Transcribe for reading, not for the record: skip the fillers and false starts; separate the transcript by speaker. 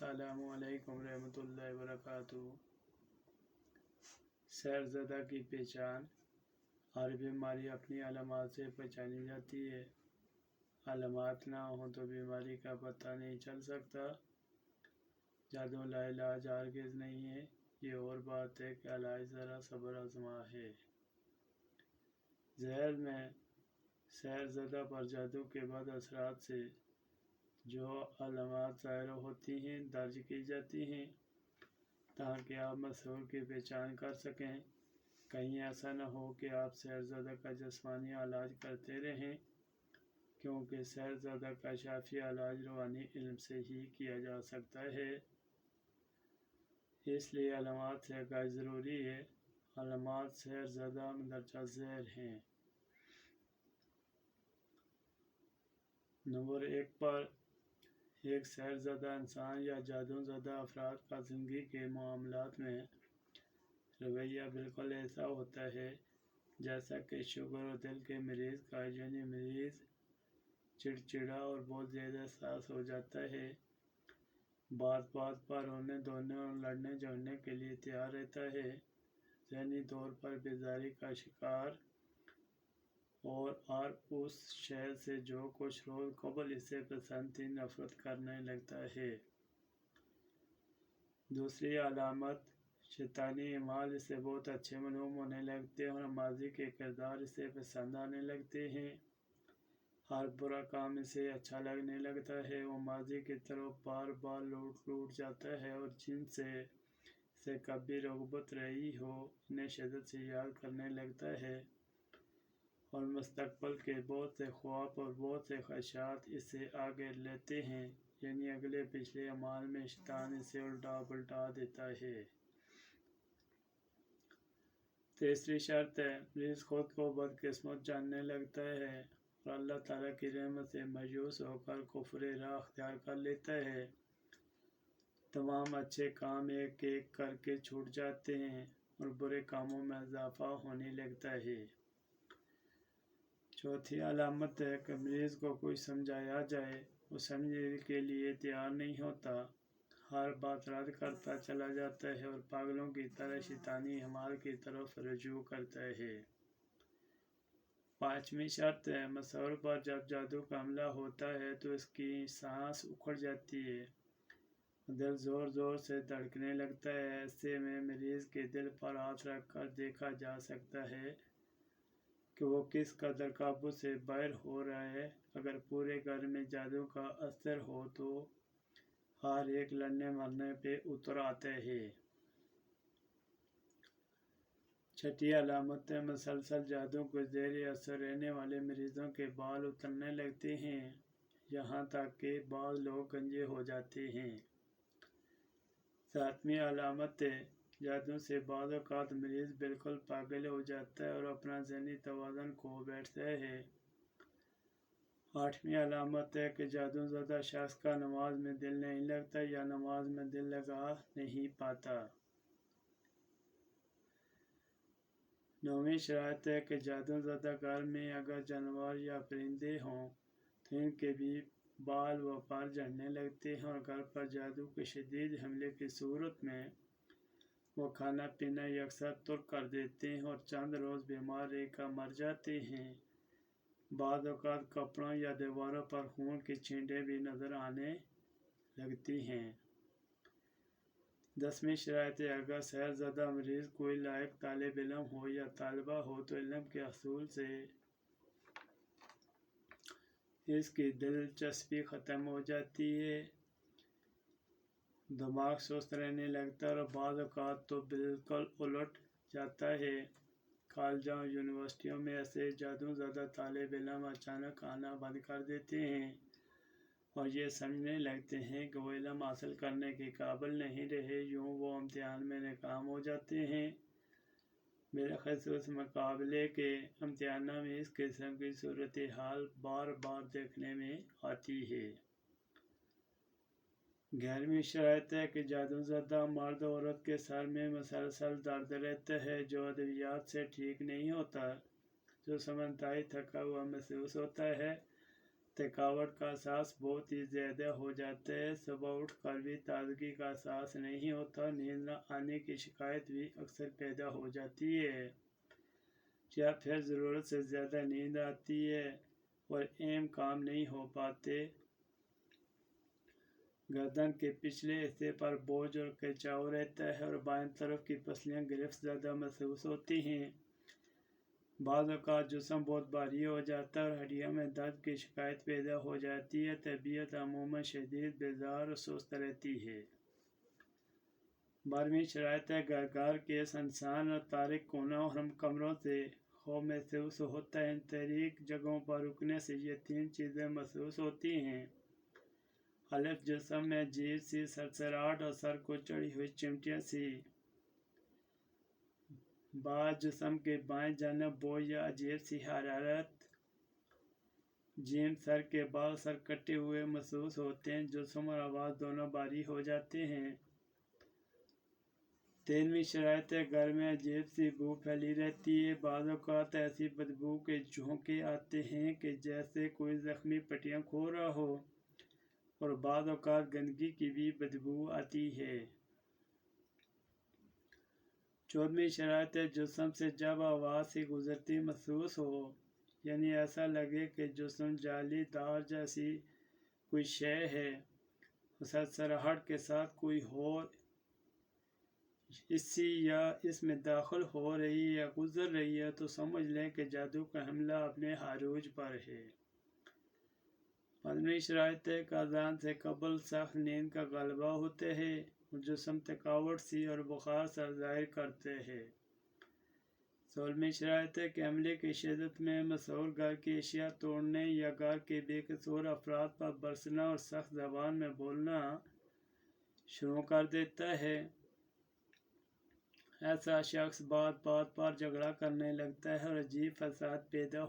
Speaker 1: अस्सलामु अलैकुम रहमतुल्लाहि व बरकातुहू। सैरज़दा की पहचान। हर बीमारी अपनी अलामात से पहचानी जाती है। अलामात ना हो तो बीमारी का पता नहीं चल सकता। जादू लाइलाज हरगिज़ नहीं है। ये और बात है कि इलाज ज़रा सब्र आज़मा है। ज़हर में सैरज़दा पर जादू के बाद असरात से जो अलामात ज़ाहिर होती हैं दर्ज की जाती हैं ताकि आप मसहूर की पहचान कर सकें। कहीं ऐसा न हो कि आप सैरज़दा का जिस्मानी इलाज करते रहें, क्योंकि सैरज़दा का शाफी इलाज रूहानी इल्म से ही किया जा सकता है। इसलिए अलामात से आगाही ज़रूरी है। अलामात सैरज़दा मंदरजा ज़हर हैं। नंबर 1 पर एक सैरज़दा इंसान या जादूज़दा अफराद का ज़िंदगी के मामलात में रवैया बिल्कुल ऐसा होता है जैसा कि शुगर और दिल के मरीज़ का, यानी मरीज़ चिड़चिड़ा और बहुत ज़्यादा एहसास हो जाता है। बात बात पर रोने धोने और लड़ने झगड़ने के लिए तैयार रहता है। ज़हनी तौर पर बेजारी का शिकार और उस शय से जो कुछ रोज़ कबल इसे पसंद थी नफरत करने लगता है। दूसरी अलामत, शैतानी अमाल इसे बहुत अच्छे मालूम होने लगते हैं और माजी के किरदार इसे पसंद आने लगते हैं। हर बुरा काम इसे अच्छा लगने लगता है। वो माजी की तरफ बार बार लौट जाता है और जिनसे इसे कभी रग़बत रही हो उन्हें शिद्दत से याद करने लगता है और मुस्तक़बिल के बहुत से ख्वाब और बहुत से ख्वाहिशात इसे आगे लेते हैं, यानी अगले पिछले अमाल में शैतान इसे उल्टा पलटा देता है। तीसरी शर्त है, मरीज़ खुद को बदकिस्मत जानने लगता है और अल्लाह ताला की रहमत से मायूस होकर कुफ्र राह अख्तियार कर लेता है। तमाम अच्छे काम एक एक करके छूट जाते हैं और बुरे कामों में इजाफा होने लगता है। चौथी अलामत है कि मरीज़ को कोई समझाया जाए वो समझने के लिए तैयार नहीं होता। हर बात रद्द करता चला जाता है और पागलों की तरह शैतानी अमाल की तरफ रजू करता है। पाँचवीं शर्त है, मसहूर पर जब जादू का हमला होता है तो इसकी सांस उखड़ जाती है, दिल ज़ोर ज़ोर से धड़कने लगता है। ऐसे में मरीज़ के दिल पर हाथ रख कर देखा जा सकता है कि वो किस कदर काबू से बाहर हो रहा है। अगर पूरे घर में जादू का असर हो तो हर एक लड़ने मरने पे उतर आते हैं। छठी अलामत है, मसलसल जादू के ज़ेर असर रहने वाले मरीज़ों के बाल उतरने लगते हैं, यहाँ तक कि बाज़ लोग गंजे हो जाते हैं। सातवीं अलामत है, जादू से बाज़ औक़ात मरीज़ बिल्कुल पागल हो जाता है और अपना ज़हनी तवाज़ुन खो बैठता है। आठवीं अलामत है कि जादूज़दा शख्स का नमाज में दिल नहीं लगता या नमाज में दिल लगा नहीं पाता। नौवीं शरात है कि जादूज़दा घर में अगर जानवर या परिंदे हों तो इनके भी बाल व पर झड़ने लगते हैं और घर पर जादू के शदीद हमले की सूरत में वो खाना पीना यकसर तुर्क कर देते हैं और चंद रोज़ बीमार रहकर मर जाते हैं। बाद औक़ात कपड़ों या दीवारों पर खून की छींटें भी नज़र आने लगती हैं। 10वीं शरात है, अगर सैरज़दा मरीज़ कोई लायक तालिब इल्म हो या तालिबा हो तो इल्म के हसूल से इसकी दिलचस्पी ख़त्म हो जाती है, दिमाग सुस्त रहने लगता है और बाद औक़ात तो बिल्कुल उलट जाता है। कॉलेजों और यूनिवर्सिटियों में ऐसे जादूज़दा तालिब इल्म अचानक आना बंद कर देते हैं और ये समझने लगते हैं कि वो इल्म हासिल करने के काबिल नहीं रहे, यूँ वो इम्तिहान में नाकाम हो जाते हैं। बिलख़ुसूस मुकाबले के इम्तिहानों में इस किस्म की सूरत हाल बार बार देखने में आती है। 11वीं शरात है कि जादूज़दा मर्द औरत के सर में मुसलसल दर्द रहता है जो अद्वियात से ठीक नहीं होता, जो समझदारी थका हुआ महसूस होता है, थकावट का एहसास बहुत ही ज़्यादा हो जाता है, सुबह उठ कर भी ताजगी का एहसास नहीं होता, नींद न आने की शिकायत भी अक्सर पैदा हो जाती है, या फिर ज़रूरत से ज़्यादा नींद आती है और अहम काम नहीं हो पाते। गर्दन के पिछले हिस्से पर बोझ और खिंचाव रहता है और बाएं तरफ की पसलियां गिरफ्त ज़्यादा महसूस होती हैं। बाज़ औक़ात जिस्म बहुत भारी हो जाता है और हड्डियों में दर्द की शिकायत पैदा हो जाती है। तबीयत अमूमन शदीद बेजार और सुस्त रहती है। 12वीं शराइत है, घर के सुनसान और तारिक कोनों और हम कमरों से खौफ महसूस होता है। इन तारीक जगहों पर रुकने से ये 3 चीज़ें महसूस होती हैं। अलफ, जिस्म में अजीब सी सरसराहट और सर को चढ़ी हुई चिमटियाँ सी। बा, जिस्म के बाएं जानब बोझ या अजीब सी हरारत। जीम, सर के बाल सर कटे हुए महसूस होते हैं, जिस्म और आवाज़ दोनों भारी हो जाते हैं। 13वीं शराइत है, घर में अजीब सी बू फैली रहती है। बाज़ औक़ात ऐसी बदबू के झोंके आते हैं कि जैसे कोई ज़ख्मी पट्टियाँ खो रहा हो, और बाज़ औक़ात गंदगी की भी बदबू आती है। 14वीं शराइत है, जिस्म से जब आवाज़ सी गुज़रती महसूस हो, यानी ऐसा लगे कि जिस्म जालीदार जैसी कोई शय है, सरसराहट के साथ कोई और इसी या इसमें दाखिल हो रही है या गुज़र रही है, तो समझ लें कि जादू का हमला अपने आरूज पर है। 15वीं शराइत है, अज़ान से कबल सख्त नींद का गलबा होते हैं, जिस्म थकावट सी और बुखार सा ज़ाहिर करते हैं। 16वीं शराइत है कि हमले की शिद्दत में मशहूर घर की अशिया तोड़ने या घर के बेकसूर अफराद पर बरसना और सख्त ज़बान में बोलना शुरू कर देता है। ऐसा शख्स बात बात पर झगड़ा करने लगता है और अजीब फसाद पैदा